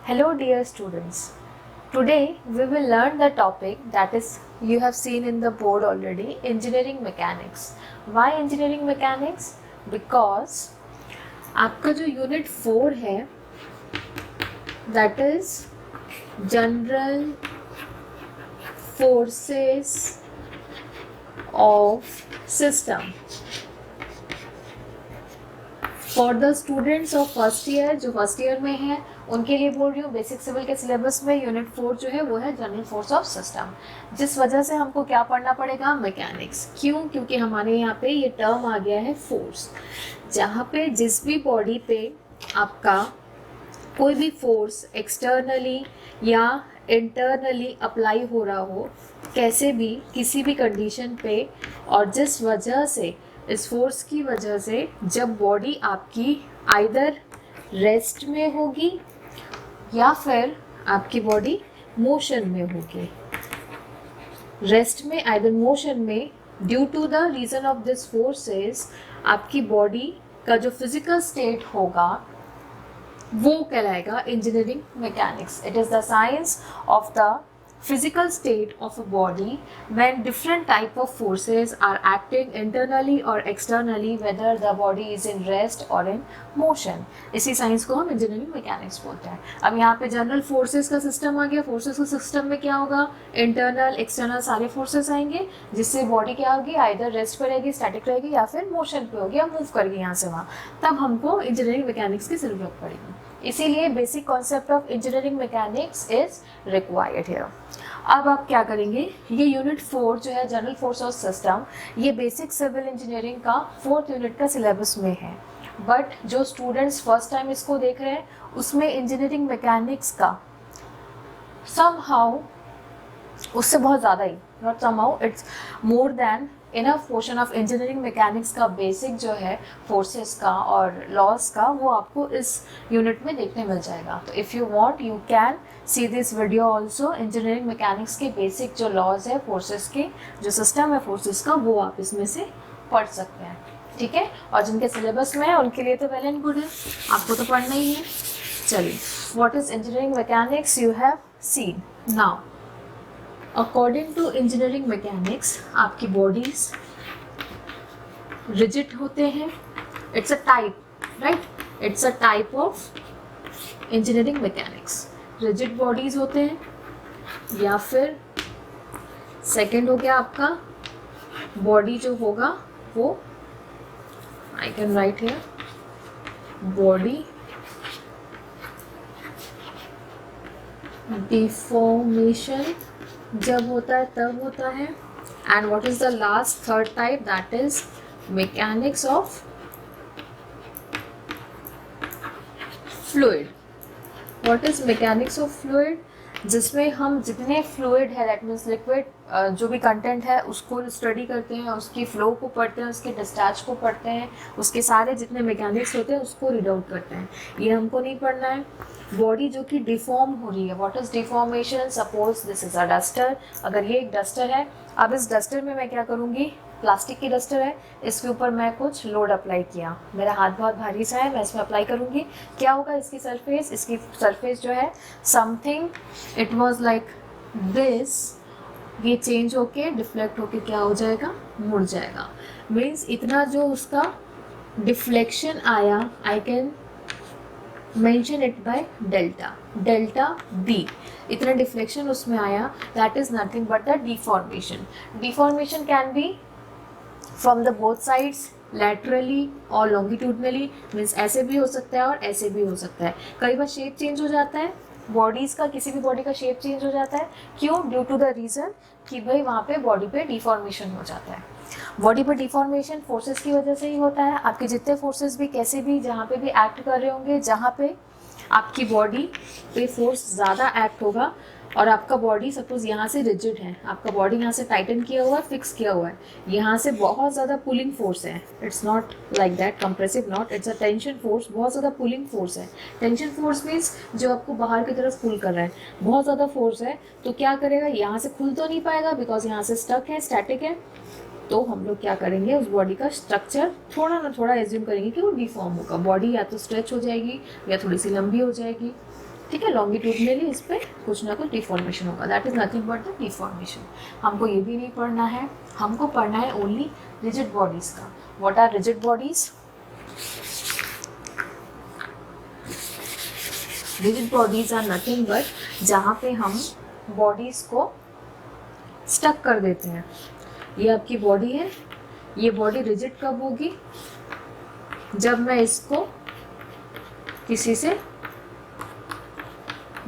Hello dear students. Today we will learn the topic that is you have seen in the board already, engineering mechanics. Why engineering mechanics? Because आपका जो unit 4 है that is general forces of system. For the students of first year, जो first year में है उनके लिए बोल रही हूँ, बेसिक सिविल के सिलेबस में यूनिट 4 जो है वो है जनरल फोर्स ऑफ सिस्टम, जिस वजह से हमको क्या पढ़ना पड़ेगा, मैकेनिक्स। क्यों? क्योंकि हमारे यहाँ पे ये टर्म आ गया है फोर्स, जहाँ पे जिस भी बॉडी पे आपका कोई भी फोर्स एक्सटर्नली या इंटरनली अप्लाई हो रहा हो, कैसे भी किसी भी कंडीशन पे, और जिस वजह से इस फोर्स की वजह से जब बॉडी आपकी आइदर रेस्ट में होगी या फिर आपकी बॉडी मोशन में होगी, रेस्ट में आइदर मोशन में, due to the reason of this forces आपकी बॉडी का जो फिजिकल स्टेट होगा वो कहलाएगा engineering mechanics. It is the science of the physical state of a body when different type of forces are acting internally or externally, whether the body is in rest or in motion। इसी science को हम engineering mechanics बोलते हैं। अब यहाँ पे general forces का system आ गया। फोर्सेस का सिस्टम में क्या होगा, इंटरनल एक्सटर्नल सारे फोर्सेस आएंगे, जिससे बॉडी क्या होगी, आइदर रेस्ट पे रहेगी, स्टैटिक रहेगी, या फिर मोशन पे होगी या मूव करेगी यहाँ से वहाँ। तब हमको इंजीनियरिंग मैकेनिक्स की ज़रूरत पड़ेगी। इसीलिए basic concept of engineering mechanics is required here. अब आप क्या करेंगे, ये यूनिट 4 जो है जनरल फोर्स ऑफ सिस्टम, ये बेसिक सिविल इंजीनियरिंग का 4th यूनिट का सिलेबस में है। बट जो स्टूडेंट्स फर्स्ट टाइम इसको देख रहे हैं उसमें इंजीनियरिंग मैकेनिक्स का समहाउ उससे बहुत ज़्यादा ही, not somehow, it's more than enough portion of engineering mechanics का बेसिक जो है फोर्सेस का और लॉस का, वो आपको इस यूनिट में देखने मिल जाएगा। तो if you want you can see this video also. Engineering mechanics के बेसिक जो लॉज है फोर्सेस के, जो सिस्टम है फोर्सेस का, वो आप इसमें से पढ़ सकते हैं, ठीक है। और जिनके सिलेबस में है उनके लिए तो वेल एंड गुड है, आपको तो पढ़ना ही है। चलिए, what is engineering mechanics you have seen now. According to engineering mechanics आपकी बॉडीज रिजिड होते हैं। It's a type, right, it's a type of engineering mechanics. Rigid bodies होते हैं, या फिर सेकंड हो गया आपका बॉडी जो होगा वो, आई can write here, body deformation जब होता है तब होता है। And what is the last third type, that is mechanics of fluid. What is mechanics of fluid, जिसमें हम जितने फ्लूइड है, दैट मीन्स लिक्विड, जो भी कंटेंट है उसको स्टडी करते हैं, उसकी फ्लो को पढ़ते हैं, उसके डिस्चार्ज को पढ़ते हैं, उसके सारे जितने मैकेनिक्स होते हैं उसको रीड आउट करते हैं। ये हमको नहीं पढ़ना है। बॉडी जो कि डिफॉर्म हो रही है, what is deformation, suppose this is a duster. अगर ये एक डस्टर है, अब इस डस्टर में मैं क्या करूँगी, प्लास्टिक की डस्टर है, इसके ऊपर मैं कुछ लोड अप्लाई किया, मेरा हाथ बहुत भारी सा है, मैं इसमें अप्लाई करूँगी, क्या होगा इसकी सरफेस जो है, something it was like this, ये चेंज होके डिफ्लेक्ट होके क्या हो जाएगा, मुड़ जाएगा। मीन्स इतना जो उसका डिफ्लेक्शन आया, I can mention it by delta B, इतना डिफ्लेक्शन उसमें आया, that is nothing but the deformation. Deformation can be from the both sides, laterally और लॉन्गिट्यूडनली, मीन्स ऐसे भी हो सकता है और ऐसे भी हो सकता है। कई बार शेप चेंज हो जाता है बॉडीज़ का, किसी भी बॉडी का शेप चेंज हो जाता है। क्यों? ड्यू टू द रीज़न कि भाई वहाँ पे बॉडी पे डिफॉर्मेशन हो जाता है। बॉडी पे डिफॉर्मेशन फोर्सेस की वजह से ही होता है। आपके जितने फोर्सेस भी कैसे भी जहाँ पे भी एक्ट कर रहे होंगे, जहाँ पे आपकी बॉडी पे फोर्स ज़्यादा एक्ट होगा और आपका बॉडी सपोज यहाँ से रिजिड है, आपका बॉडी यहाँ से टाइटन किया हुआ है, फिक्स किया हुआ है, यहाँ से बहुत ज़्यादा पुलिंग फोर्स है। It's not like that compressive not, it's a tension force, बहुत ज़्यादा पुलिंग फोर्स है। टेंशन फोर्स मीन्स जो आपको बाहर की तरफ पुल कर रहा है, बहुत ज़्यादा फोर्स है, तो क्या करेगा, यहाँ से खुल तो नहीं पाएगा बिकॉज यहाँ से स्टक है, स्टैटिक है। तो हम लोग क्या करेंगे, उस बॉडी का स्ट्रक्चर थोड़ा ना थोड़ा एज्यूम करेंगे कि वो डिफॉर्म होगा। बॉडी या तो स्ट्रेच हो जाएगी या थोड़ी सी लंबी हो जाएगी, ठीक है, लॉन्गिट्यूडनली इस पर कुछ ना कुछ डिफॉर्मेशन होगा, that is nothing but the deformation. हमको ये भी नहीं पढ़ना है, हमको पढ़ना है ओनली रिजिड बॉडीज का। What are rigid bodies? Rigid bodies are nothing but जहाँ पे हम बॉडीज को स्टक कर देते हैं। ये आपकी बॉडी है, ये बॉडी रिजिड कब होगी? जब मैं इसको किसी से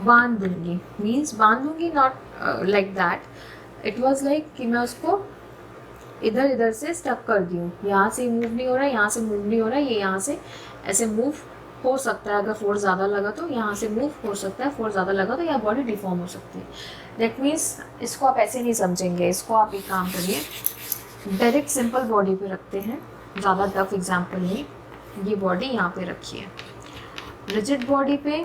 बांध दूंगी, मीन्स बांध दूंगी, not like that, it was like कि मैं उसको इधर इधर से स्टक कर दी हूँ, यहाँ से मूव नहीं हो रहा है, यहाँ से मूव नहीं हो रहा है, ये यहाँ से ऐसे मूव हो सकता है, अगर फोर्स ज़्यादा लगा तो यहाँ से मूव हो सकता है, फोर्स ज़्यादा लगा तो यहाँ बॉडी डिफॉर्म हो सकती है। दैट मीन्स इसको आप ऐसे नहीं समझेंगे, इसको आप एक काम करिए, डायरेक्ट सिंपल बॉडी पे रखते हैं, ज़्यादा टफ एग्जाम्पल नहीं। ये बॉडी यहाँ पे रखिए, रिजिड बॉडी पे,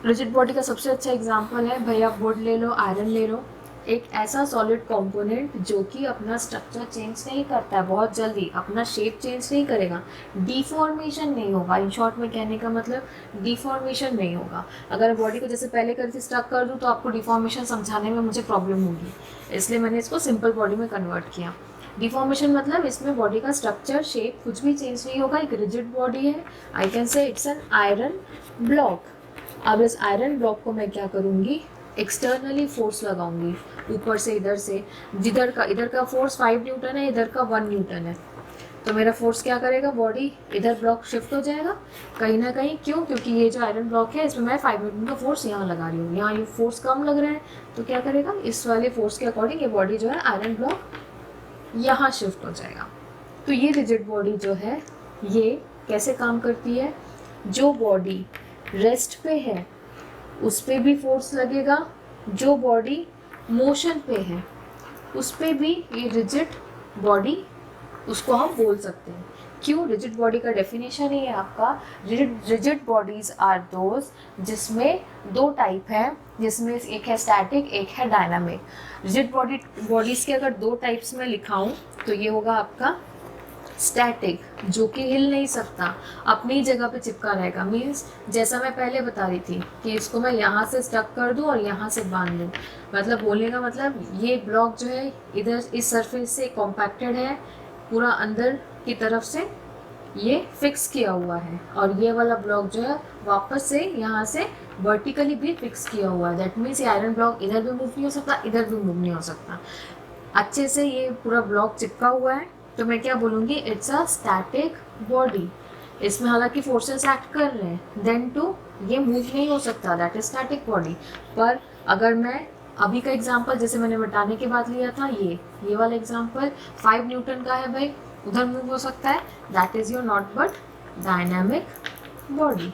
रिजिड बॉडी का सबसे अच्छा एग्जांपल है भाई, आप वुड ले लो, आयरन ले लो, एक ऐसा सॉलिड कंपोनेंट जो कि अपना स्ट्रक्चर चेंज नहीं करता है बहुत जल्दी, अपना शेप चेंज नहीं करेगा, डिफॉर्मेशन नहीं होगा। इन शॉर्ट में कहने का मतलब डिफॉर्मेशन नहीं होगा। अगर बॉडी को जैसे पहले करके स्ट्रक कर दूँ तो आपको डिफॉर्मेशन समझाने में मुझे प्रॉब्लम होगी, इसलिए मैंने इसको सिंपल बॉडी में कन्वर्ट किया। डिफॉर्मेशन मतलब इसमें बॉडी का स्ट्रक्चर, शेप कुछ भी चेंज नहीं होगा, एक रिजिड बॉडी है, आई कैन से इट्स एन आयरन ब्लॉक। अब इस आयरन ब्लॉक को मैं क्या करूँगी, एक्सटर्नली फोर्स लगाऊंगी, ऊपर से इधर से, इधर का फोर्स 5 न्यूटन है, इधर का 1 न्यूटन है, तो मेरा फोर्स क्या करेगा, बॉडी इधर ब्लॉक शिफ्ट हो जाएगा कहीं ना कहीं। क्यों? क्योंकि ये जो आयरन ब्लॉक है इसमें मैं 5 न्यूटन का फोर्स यहाँ लगा रही हूँ, यहाँ ये फोर्स कम लग रहा है, तो क्या करेगा, इस वाले फोर्स के अकॉर्डिंग ये बॉडी जो है आयरन ब्लॉक यहाँ शिफ्ट हो जाएगा। तो ये रिजिड बॉडी जो है ये कैसे काम करती है, जो बॉडी रेस्ट पे है उस पर भी फोर्स लगेगा, जो बॉडी मोशन पे है उस पर भी ये रिजिड बॉडी, उसको हम बोल सकते हैं। क्यों? रिजिड बॉडी का डेफिनेशन ही है आपका, रिजिड बॉडीज आर दोज जिसमें दो टाइप है, जिसमें एक है स्टैटिक, एक है डायनामिक। रिजिड बॉडीज के अगर दो टाइप्स में लिखाऊं तो ये होगा आपका स्टैटिक, जो कि हिल नहीं सकता, अपनी जगह पे चिपका रहेगा। मीन्स जैसा मैं पहले बता रही थी कि इसको मैं यहाँ से स्टक कर दूँ और यहाँ से बांध दूँ, मतलब बोलने का मतलब ये ब्लॉक जो है इधर इस सरफेस से कॉम्पैक्टेड है, पूरा अंदर की तरफ से ये फिक्स किया हुआ है, और ये वाला ब्लॉक जो है वापस से यहाँ से वर्टिकली भी फिक्स किया हुआ है। दैट मीन्स ये आयरन ब्लॉक इधर भी मूव नहीं हो सकता, इधर भी मूव नहीं हो सकता, अच्छे से ये पूरा ब्लॉक चिपका हुआ है। तो मैं क्या बोलूँगी, इट्स अ स्टैटिक बॉडी। इसमें हालांकि फोर्सेस एक्ट कर रहे हैं, देन टू ये मूव नहीं हो सकता, दैट इज स्टैटिक बॉडी। पर अगर मैं अभी का एग्जांपल जैसे मैंने बताने के बाद लिया था, ये वाला एग्जांपल 5 न्यूटन का है भाई, उधर मूव हो सकता है, that is your not but dynamic body.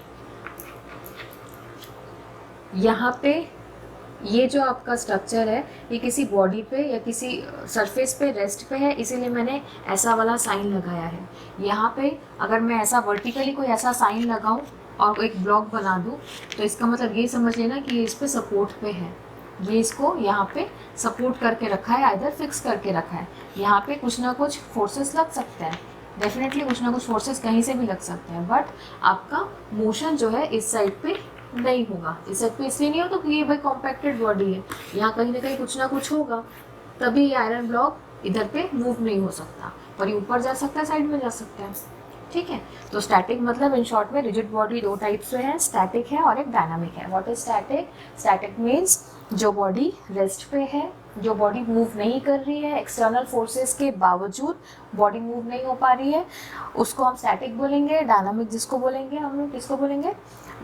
यहाँ पे ये जो आपका स्ट्रक्चर है ये किसी बॉडी पे या किसी सरफेस पे रेस्ट पे है, इसीलिए मैंने ऐसा वाला साइन लगाया है। यहाँ पे अगर मैं ऐसा वर्टिकली कोई ऐसा साइन लगाऊं और एक ब्लॉक बना दूं तो इसका मतलब ये समझ लेना कि ये इस पे सपोर्ट पे है, ये इसको यहाँ पे सपोर्ट करके रखा है, इधर फिक्स करके रखा है। यहाँ पे कुछ ना कुछ फोर्सेस लग सकते हैं, डेफिनेटली कुछ ना कुछ फोर्सेस कहीं से भी लग सकते हैं, बट आपका मोशन जो है इस साइड पे नहीं होगा। इस साइड पे इसलिए नहीं होता कि ये भाई कॉम्पैक्टेड बॉडी है, यहाँ कहीं ना कहीं कुछ ना कुछ होगा, तभी ये आयरन ब्लॉक इधर पे मूव नहीं हो सकता, पर ये ऊपर जा सकता है, साइड में जा सकता है। ठीक है, तो स्टैटिक मतलब इन शॉर्ट में रिजिड बॉडी दो टाइप से है, स्टैटिक है और एक डायनामिक है। What is static? Static means जो बॉडी रेस्ट पे है, जो बॉडी मूव नहीं कर रही है, एक्सटर्नल फोर्सेस के बावजूद बॉडी मूव नहीं हो पा रही है, उसको हम स्टैटिक बोलेंगे। डायनामिक जिसको बोलेंगे हम लोग किसको बोलेंगे?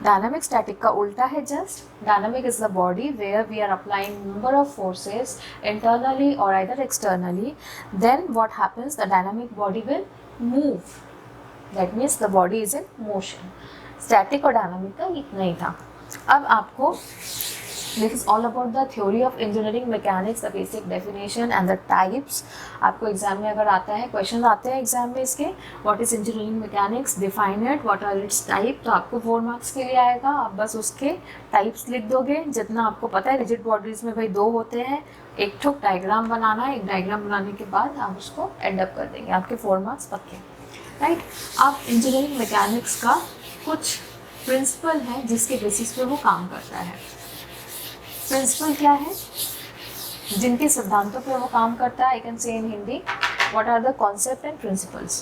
डायनामिक। स्टैटिक का उल्टा है जस्ट। Dynamic is the body where we are applying number of forces internally or either externally, then what happens, the dynamic body will move, that means the body is in motion. Static और dynamic का इतना ही था। अब आपको this is all about the theory of engineering mechanics, the basic definition and the types. आपको exam में अगर आता है, क्वेश्चन आते हैं एग्जाम में इसके, what is engineering mechanics, define it, what are its type, तो आपको 4 मार्क्स के लिए आएगा। आप बस उसके टाइप्स लिख दोगे, जितना आपको पता है। रिजिड बॉडीज में भाई 2 होते हैं, एक ठोक डायग्राम बनाना है, एक डायग्राम बनाने के बाद आप उसको एंड अप कर देंगे, आपके 4 मार्क्स पक्के। राइट, अब इंजीनियरिंग मैकेनिक्स का कुछ प्रिंसिपल है जिसके बेसिस पे वो काम करता है। प्रिंसिपल क्या है? जिनके सिद्धांतों पे वो काम करता है। आई कैन से इन Hindi, what are the concept and principles.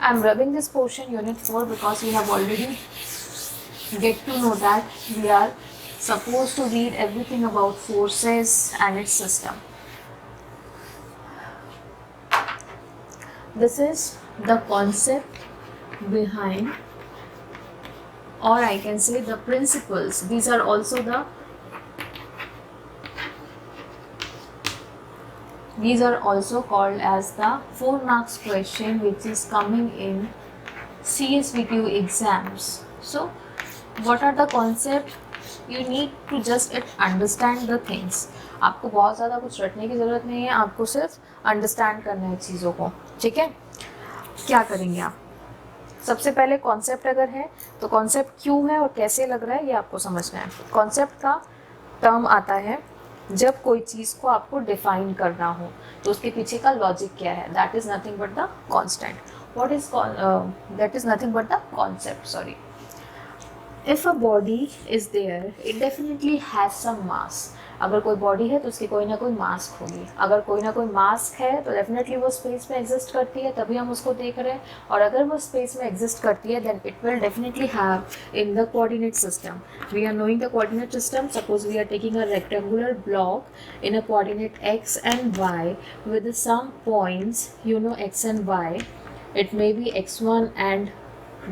I am rubbing this portion unit 4 because we have already get to know that we are supposed to read everything about forces and its system. This is the concept behind, or I can say the principles. These are also called as the 4 marks question which is coming in CSVQ exams. So what are the concept? You need to just understand the things. आपको बहुत ज़्यादा कुछ रटने की ज़रूरत नहीं है, आपको सिर्फ अंडरस्टैंड करना है चीज़ों को, ठीक है। क्या करेंगे आप? सबसे पहले कॉन्सेप्ट अगर है तो कॉन्सेप्ट क्यों है और कैसे लग रहा है ये आपको समझना है। कॉन्सेप्ट का टर्म आता है जब कोई चीज़ को आपको डिफाइन करना हो तो उसके पीछे का लॉजिक क्या है। That is nothing but the constant. what is that is nothing but the concept. Sorry, if a body is there it definitely has some mass. अगर कोई बॉडी है तो उसकी कोई ना कोई मास होगी। अगर कोई ना कोई मास है तो डेफिनेटली वो स्पेस में एग्जिस्ट करती है, तभी हम उसको देख रहे हैं। और अगर वो स्पेस में एग्जिस्ट करती है then it will definitely have in the coordinate system. We are knowing the coordinate system. Suppose we are taking a rectangular block in a coordinate x and y with some points, you know, x and y. It may be x1 and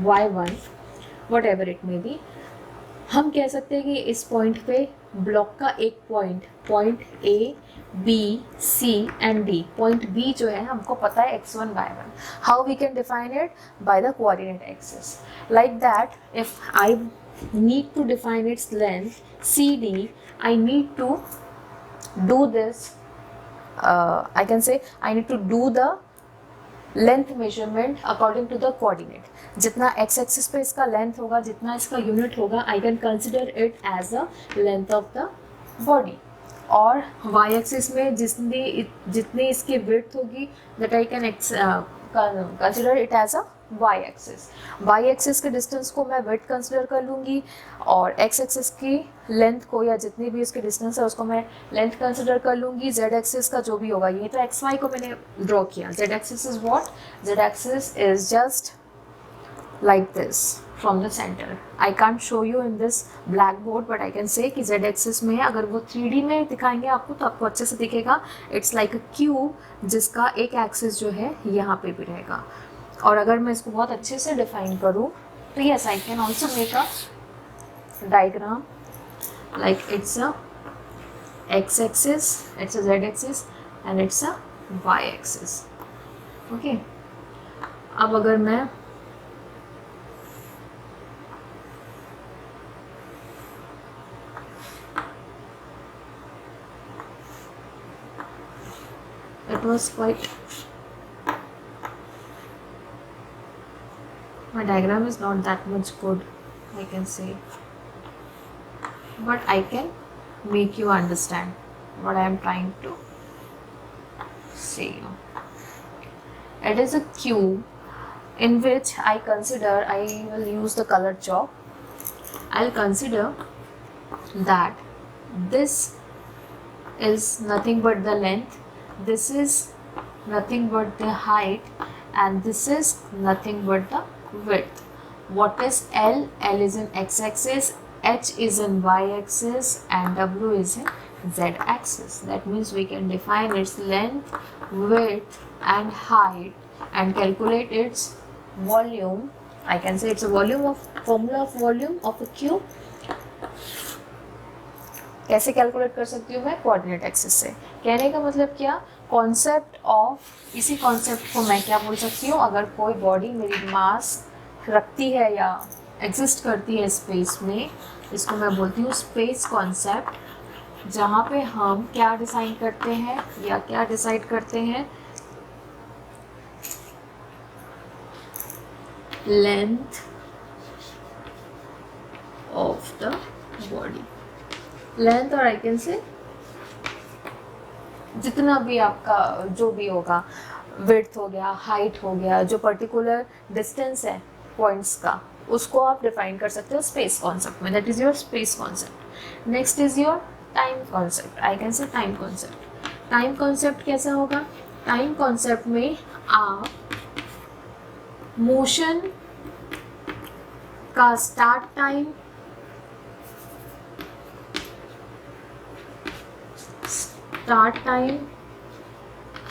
y1, whatever it may be. हम कह सकते हैं कि इस point पे block का एक point A B C and D, point B जो है हमको पता है x1 y1. How we can define it? By the coordinate axis. Like that if I need to define its length CD, I need to do this, I can say I need to do the length measurement according to the coordinate. जितना x axis पे इसका length होगा, जितना इसका unit होगा, I can consider it as a length of the body. और y axis में जितनी इसकी विड्थ होगी that I can consider it as a y axis. वाई एक्सिस के डिस्टेंस को मैं विड्थ कंसिडर कर लूँगी और एक्स एक्सिस की लेंथ को या जितनी भी इसकी डिस्टेंस है उसको मैं लेंथ कंसिडर कर लूँगी. जेड एक्सिस का जो भी होगा, ये तो एक्स वाई को मैंने ड्रॉ किया. Z axis is what? Z axis is just like this from the center. I can't show you in this blackboard but I can say कि z axis में अगर वो 3D में दिखाएंगे आपको तो आपको अच्छे से दिखेगा. It's like a cube जिसका एक एक्सिस जो है यहाँ पे भी रहेगा. और अगर मैं इसको बहुत अच्छे से डिफाइन करूँ तो yes I can also make a diagram like it's a x axis, it's a z axis and it's a y axis. Okay. अब अगर मैं it was quite, my diagram is not that much good I can say, but I can make you understand what I am trying to say. It is a cube in which I will use the colored chalk. I'll consider that this is nothing but the length, this is nothing but the height and this is nothing but the width. What is L? L is in x-axis, H is in y-axis and W is in z-axis. That means we can define its length, width and height and calculate its volume. I can say it's a formula of volume of a cube. कैसे calculate कर सकती हूँ मैं? Coordinate axis से. कहने का मतलब क्या? कॉन्सेप्ट ऑफ, इसी कॉन्सेप्ट को मैं क्या बोल सकती हूँ? अगर कोई बॉडी मेरी मास रखती है या एग्जिस्ट करती है स्पेस में, इसको मैं बोलती हूँ स्पेस कॉन्सेप्ट, जहाँ पे हम क्या डिसाइड करते हैं या क्या डिसाइड करते हैं? Length of the body. Length और आई कैन से जितना भी आपका जो भी होगा, विड्थ हो गया, हाइट हो गया, जो पर्टिकुलर डिस्टेंस है पॉइंट्स का, उसको आप डिफाइन कर सकते हो स्पेस कॉन्सेप्ट में, that is your space concept. Next is your time concept, I can से टाइम कॉन्सेप्ट। टाइम कॉन्सेप्ट कैसा होगा? टाइम कॉन्सेप्ट में आप मोशन का start time,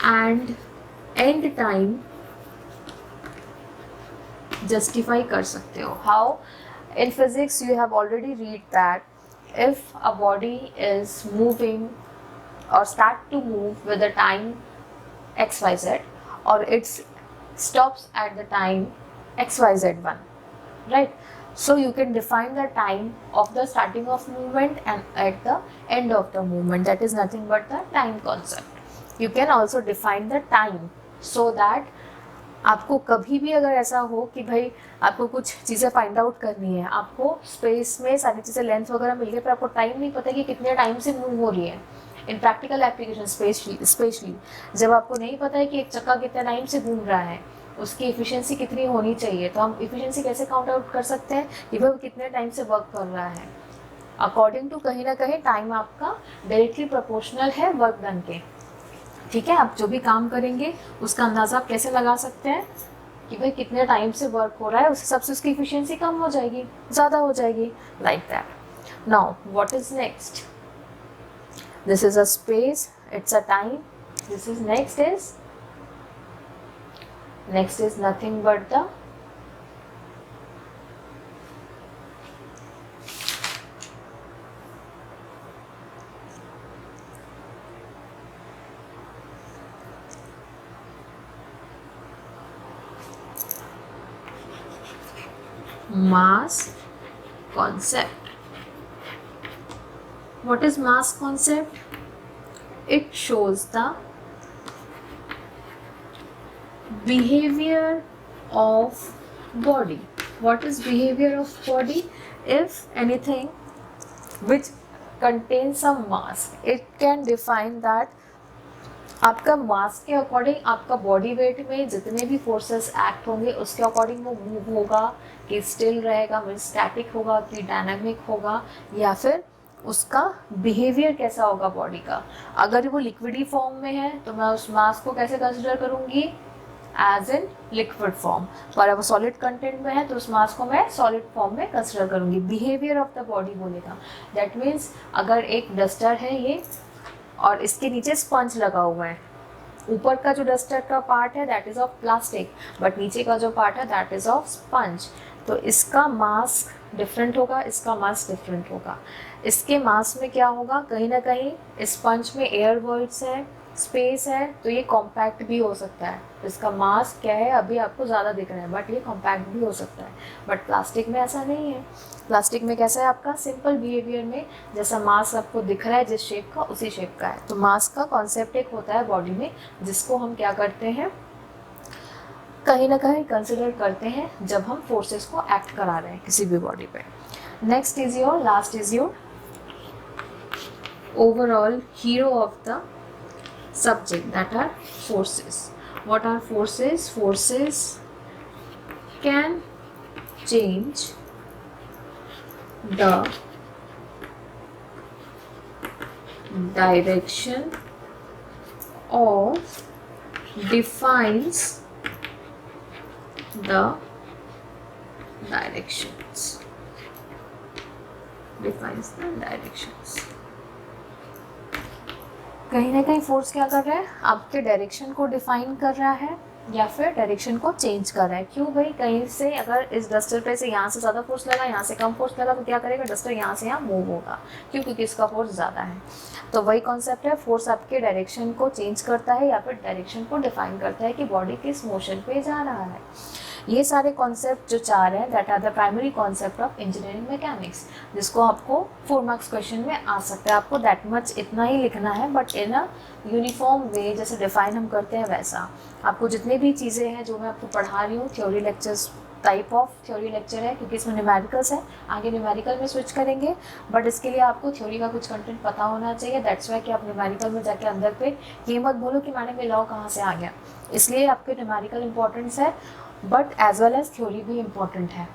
and and time justify कर सकते हो। How? In physics you have already read that if a body is moving or start to move with the time xyz, or it stops at the time xyz1, right? So you can define the time of the starting of movement and at the end of the movement, that is nothing but the time concept. You can also define the time so that आपको कभी भी अगर ऐसा हो कि भाई आपको कुछ चीज़ें फाइंड आउट करनी है, आपको स्पेस में सारी चीज़ें लेंथ वगैरह मिल गई, पर आपको टाइम नहीं पता कि कितने टाइम से मूव हो रही है। इन प्रैक्टिकल एप्लीकेशन स्पेशली जब आपको नहीं पता है कि एक चक्का कितने टाइम से घूम रहा है, उसकी इफिशिएंसी कितनी होनी चाहिए, तो हम इफिशिएंसी कैसे काउंट आउट कर सकते हैं कि वह कितने टाइम से वर्क कर रहा है? अकॉर्डिंग टू कहीं ना कहीं टाइम आपका डायरेक्टली प्रोपोर्शनल है वर्क डन के। ठीक है, आप जो भी काम करेंगे उसका अंदाज़ा आप कैसे लगा सकते हैं कि भाई कितने टाइम से वर्क हो रहा है, उस हिसाब से उसकी इफिशिएंसी कम हो जाएगी, ज़्यादा हो जाएगी, like that. Now what is next? This is a space, it's a time. This is next is nothing but the mass concept. What is mass concept? It shows the behavior of body. What is behavior of body? If anything which contains some mass, it can define that आपका मास के according आपका body weight में जितने भी forces act होंगे उसके according वो move होगा, कि स्टिल रहेगा, मीन्स स्टैटिक होगा, कि डायनामिक होगा, या फिर उसका बिहेवियर कैसा होगा बॉडी का। अगर वो लिक्विडी फॉर्म में है तो मैं उस मास को कैसे कंसिडर करूँगी? As in liquid form. पर अब सॉलिड कंटेंट में है तो उस मास को मैं सॉलिड फॉर्म में कंसिडर करूँगी। बिहेवियर ऑफ द बॉडी बोलेगा, दैट मीन्स अगर एक डस्टर है ये और इसके नीचे स्पंज लगा हुआ है, ऊपर का जो डस्टर का पार्ट है that is of plastic, but नीचे का जो पार्ट है दैट इज़ ऑफ स्पंज, तो इसका मास डिफरेंट होगा, इसका मास डिफरेंट होगा। इसके मास में क्या होगा? कहीं ना कहीं स्पंज में एयर वर्ड्स है, स्पेस है, तो ये कॉम्पैक्ट भी हो सकता है। इसका मास क्या है अभी आपको ज़्यादा दिख रहा है, बट ये कॉम्पैक्ट भी हो सकता है। बट प्लास्टिक में ऐसा नहीं है। प्लास्टिक में कैसा है आपका? सिंपल बिहेवियर में जैसा मास आपको दिख रहा है जिस शेप का, उसी शेप का है। तो मास का कॉन्सेप्ट एक होता है बॉडी में जिसको हम क्या करते हैं, कहीं ना कहीं कंसिडर करते हैं जब हम फोर्सेस को एक्ट करा रहे हैं किसी भी बॉडी पे। Next is your, last is your overall hero of the subject, that are forces. What are forces? Forces can change the direction or defines the directions. Defines the directions. कहीं ना कहीं force क्या कर रहा है? आपके direction को define कर रहा है या फिर डायरेक्शन को चेंज कर रहा है। क्यों भाई? कहीं से अगर इस डस्टर पे से यहाँ से ज़्यादा फोर्स लगा, यहाँ से कम फोर्स लगा, तो क्या करेगा? डस्टर यहाँ से यहाँ मूव होगा। क्यों? क्योंकि इसका फोर्स ज़्यादा है। तो वही कॉन्सेप्ट है, फोर्स आपके डायरेक्शन को चेंज करता है या फिर डायरेक्शन को डिफाइन करता है कि बॉडी किस मोशन पे जा रहा है। ये सारे कॉन्सेप्ट जो चार हैं that are the primary concept of engineering mechanics, जिसको आपको 4 मार्क्स क्वेश्चन में आ सकता है। आपको दैट मच इतना ही लिखना है, बट इन अ यूनिफॉर्म वे, जैसे डिफाइन हम करते हैं वैसा। आपको जितनी भी चीज़ें हैं जो मैं आपको पढ़ा रही हूँ, theory lectures type of theory lecture है, क्योंकि इसमें न्यूमेरिकल्स है, आगे न्यूमेरिकल में स्विच करेंगे, बट इसके लिए आपको थ्योरी का कुछ कंटेंट पता होना चाहिए। दैट्स वाई कि आप न्यूमेरिकल में जाके अंदर पे ये मत बोलो कि मैंने ये लॉ कहाँ से आ गया। इसलिए आपके न्यूमेरिकल इंपॉर्टेंस है, but as well as theory भी इम्पॉर्टेंट है।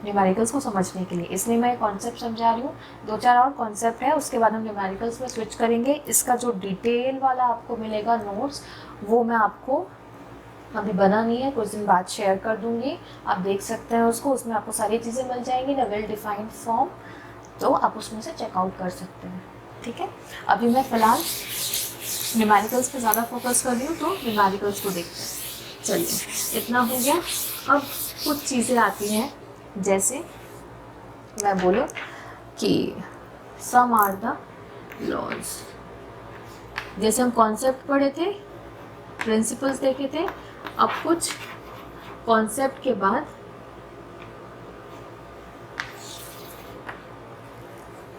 न्यूमेरिकल्स को समझने के लिए, इसलिए मैं कॉन्सेप्ट समझा रही हूँ। 2-4 और कॉन्सेप्ट है, उसके बाद हम न्यूमेरिकल्स में स्विच करेंगे। इसका जो डिटेल वाला आपको मिलेगा नोट्स, वो मैं आपको अभी बना नहीं है, कुछ दिन बाद शेयर कर दूँगी, आप देख सकते हैं उसको। उसमें आपको सारी चीज़ें मिल जाएंगी इन वेल डिफाइंड फॉर्म, तो आप उसमें से चेकआउट कर सकते हैं। ठीक है, अभी मैं फ़िलहाल न्यूमेरिकल्स पे ज़्यादा फोकस कर रही हूँ, तो न्यूमेरिकल्स को देखते हैं। चलिए, इतना हो गया। अब कुछ चीज़ें आती हैं, जैसे मैं बोलूँ कि सम आर द लॉज। जैसे हम कॉन्सेप्ट पढ़े थे, प्रिंसिपल्स देखे थे, अब कुछ कॉन्सेप्ट के बाद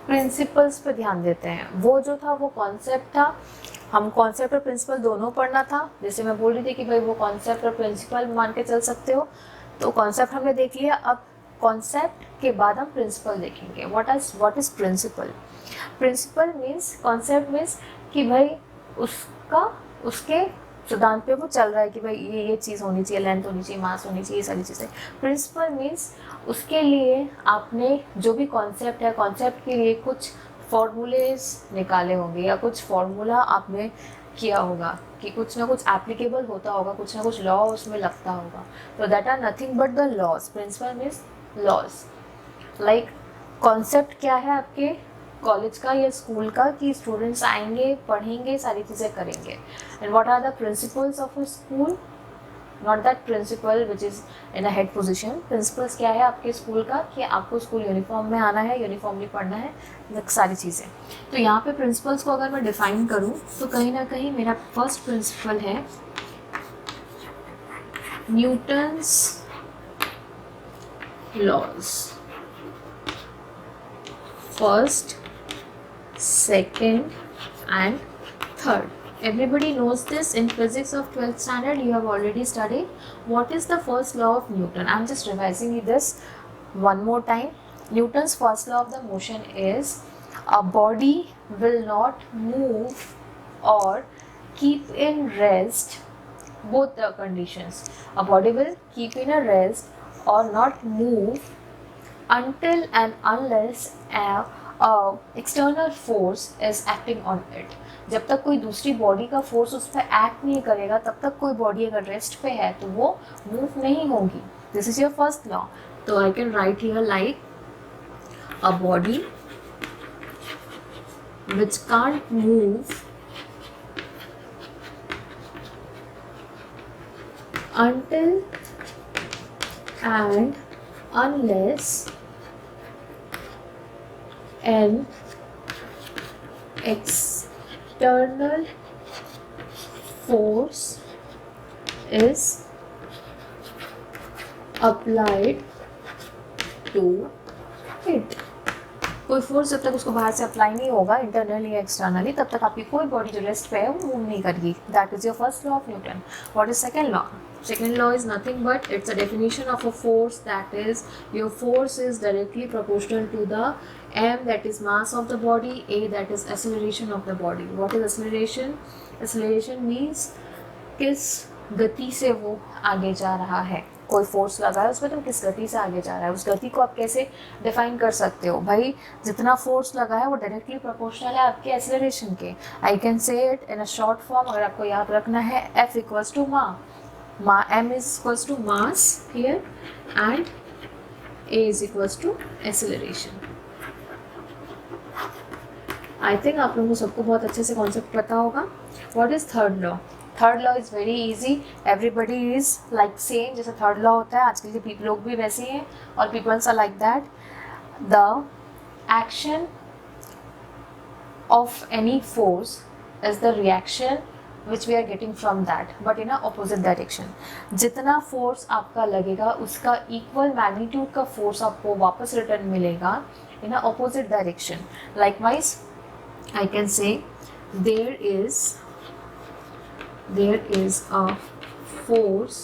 प्रिंसिपल्स पे ध्यान देते हैं। वो जो था वो कॉन्सेप्ट था, हम कॉन्सेप्ट और प्रिंसिपल दोनों पढ़ना था। जैसे मैं बोल रही थी कि भाई वो कॉन्सेप्ट और प्रिंसिपल मान के चल सकते हो, तो कॉन्सेप्ट हमने देख लिया। अब कॉन्सेप्ट के बाद हम प्रिंसिपल देखेंगे। What is principle? Principle means, concept means कि भाई उसके सिद्धांत पे वो चल रहा है कि भाई ये चीज़ होनी चाहिए, लेंथ होनी चाहिए, मास होनी चाहिए, ये सारी चीज़ें। प्रिंसिपल मीन्स उसके लिए आपने जो भी कॉन्सेप्ट है, कॉन्सेप्ट के लिए कुछ फॉर्मूलेज निकाले होंगे, या कुछ फॉर्मूला आपने किया होगा कि कुछ ना कुछ एप्लीकेबल होता होगा, कुछ ना कुछ लॉ उसमें लगता होगा। तो that are nothing but the laws. Principle means laws. Like concept क्या है आपके कॉलेज का या स्कूल का, कि स्टूडेंट्स आएंगे, पढ़ेंगे, सारी चीज़ें करेंगे। And what are the principles of a school? Not that principle which is in a head position. Principles क्या है आपके स्कूल का, कि आपको स्कूल यूनिफॉर्म में आना है, यूनिफॉर्मली पढ़ना है, सारी चीज़ें। तो यहाँ पे प्रिंसिपल्स को अगर मैं डिफाइन करूँ, तो कहीं ना कहीं मेरा फर्स्ट प्रिंसिपल है Newton's laws. First, second and third. Everybody knows this. In physics of 12th standard you have already studied. What is the first law of Newton? I'm just revising this one more time. Newton's first law of the motion is a body will not move or keep in rest, both the conditions. A body will keep in a rest or not move until and unless external force is acting on it. जब तक कोई दूसरी body का force उस पर act नहीं करेगा, तब तक कोई बॉडी अगर रेस्ट पे है तो वो मूव नहीं होगी। This is your first law. तो I can write here like a body which can't move until and unless an external force is applied to it. कोई फोर्स जब तक उसको बाहर से अप्लाई नहीं होगा, इंटरनली या एक्सटर्नली, तब तक आपकी कोई बॉडी जो रेस्ट पे है वो मूव नहीं करेगी। That is your first law of Newton. What is second law? Second law is nothing but it's a definition of a force, that is your force is directly proportional to the m, that is mass of the body, a, that is acceleration of the body. What is acceleration? Acceleration means किस गति से वो आगे जा रहा है। कोई force लगा है उसमें, तुम किस गति से आगे जा रहा है, उस गति को आप कैसे डिफाइन कर सकते हो? भाई जितना फोर्स लगा है वो डायरेक्टली प्रोपोर्शनल है आपके एक्सेलरेशन के। I can say it in a short form, अगर आपको याद रखना है, F equals to m is equals to mass here and a is equals to acceleration. I think आप लोगों को सबको बहुत अच्छे से कॉन्सेप्ट पता होगा। What is third law? Third law is very easy. Everybody is like same, जैसे third law होता है, आजकल के लोग भी वैसे ही हैं और peoples are like that. The action of any force is the reaction which we are getting from that, but in a opposite direction. जितना फोर्स आपका लगेगा उसका इक्वल मैग्नीट्यूड का फोर्स आपको वापस रिटर्न मिलेगा in a opposite direction. Likewise, I can say there is a force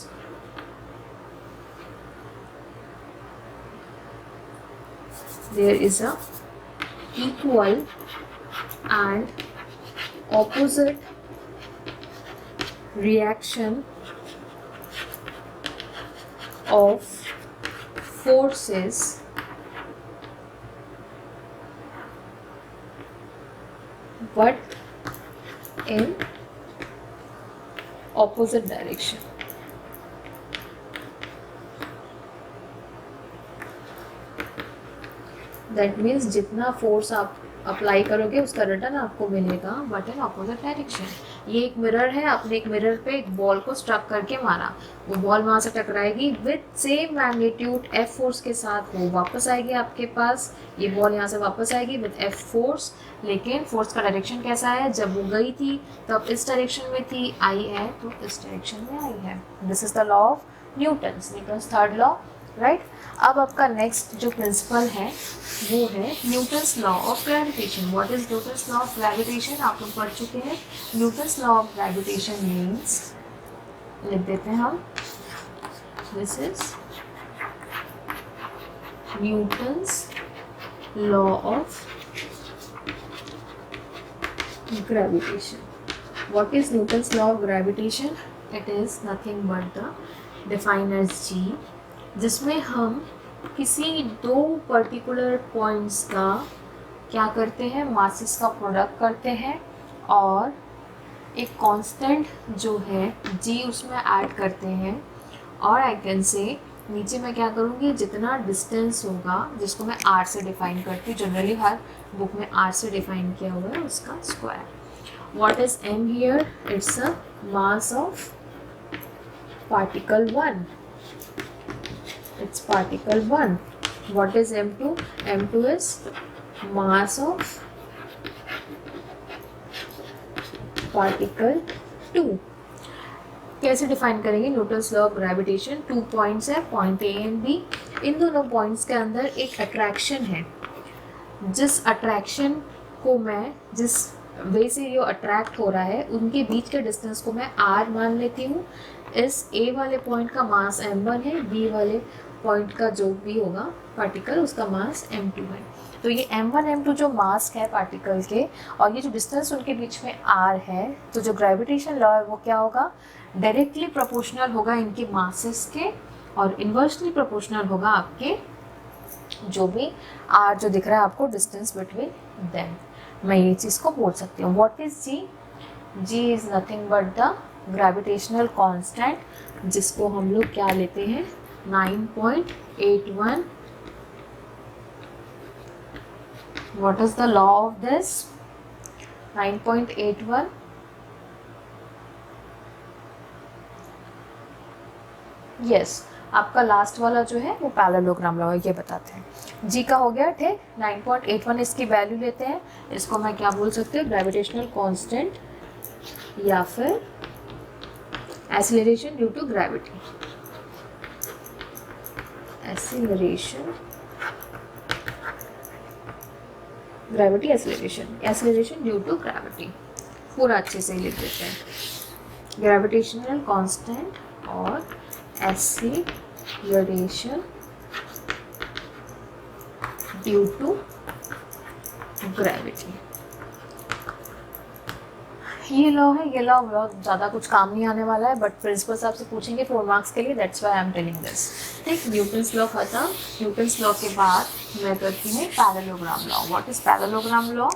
there is a equal and opposite reaction of forces but in opposite direction. That means जितना force आप apply करोगे उसका return आपको मिलेगा but in opposite direction. ये एक mirror है, आपने एक मिरर पे एक बॉल को स्ट्रक करके मारा, वो बॉल वहाँ से टकराएगी with same magnitude F force के साथ, वो वापस आएगी आपके पास, ये बॉल यहाँ से वापस आएगी विथ एफ फोर्स। लेकिन फोर्स का डायरेक्शन कैसा है, जब वो गई थी तब इस डायरेक्शन में थी, आई है तो इस डायरेक्शन में आई है। This is the law of Newton's third law, right. अब आपका नेक्स्ट जो प्रिंसिपल है वो है Newton's law of gravitation. What is Newton's law of gravitation, आप लोग पढ़ चुके हैं। Newton's law of gravitation means, लिख देते हैं हम, this is Newton's law of gravitation. What is Newton's law of gravitation, it is nothing but the defined as G, जिसमें हम किसी दो पर्टिकुलर पॉइंट्स का क्या करते हैं, मासेस का प्रोडक्ट करते हैं और एक कांस्टेंट जो है जी उसमें ऐड करते हैं। और आई कैन से नीचे मैं क्या करूँगी, जितना डिस्टेंस होगा जिसको मैं आर से डिफाइन करती हूँ, जनरली हर बुक में आर से डिफाइन किया हुआ है, उसका square. What is am here, it's a mass of particle 1, it's particle 1. What is m2, m2 is mass of particle 2। कैसे डिफाइन करेंगे Newton's law of gravitation, 2 points है, पॉइंट ए एंड बी, इन दोनों points के अंदर एक attraction है, जिस attraction को मैं, जिस वे से ये अट्रैक्ट हो रहा है उनके बीच के डिस्टेंस को मैं r मान लेती हूँ। इस a वाले पॉइंट का मास m1 है, b वाले पॉइंट का जो भी होगा पार्टिकल उसका मास m2 है। तो ये m1 m2 जो मास है पार्टिकल के और ये जो डिस्टेंस उनके बीच में r है, तो जो ग्रेविटेशन लॉ है वो क्या होगा, डायरेक्टली प्रोपोर्शनल होगा इनके मासेस के और इन्वर्सली प्रोपोर्शनल होगा आपके जो भी r जो दिख रहा है आपको डिस्टेंस बिटवीन देम। मैं ये चीज़ को बोल सकती हूँ। What is G, G is nothing but the gravitational constant, जिसको हम लोग क्या लेते हैं 9.81। What is the law of this, 9.81 yes आपका लास्ट वाला जो है वो पैरेललोग्राम लॉ है, ये बताते हैं। जी का हो गया ठीक, 9.81 इसकी वैल्यू लेते हैं, इसको मैं क्या बोल सकते हैं, ग्रेविटेशनल कांस्टेंट या फिर acceleration due to gravity, acceleration, gravity acceleration, acceleration due to gravity, पूरा अच्छे से लिख देते हैं, ग्रेविटेशनल कांस्टेंट और एक्सीलरेशन ड्यू टू ग्रेविटी। ये लॉ है, ये लॉ बहुत ज़्यादा कुछ काम नहीं आने वाला है, बट प्रिंसिपल साहब से पूछेंगे 4 मार्क्स के लिए, that's why I am telling this. ठीक, न्यूटन्स लॉ खत्म। न्यूटन्स लॉ के बाद मैं करती हूँ parallelogram law. What is parallelogram law?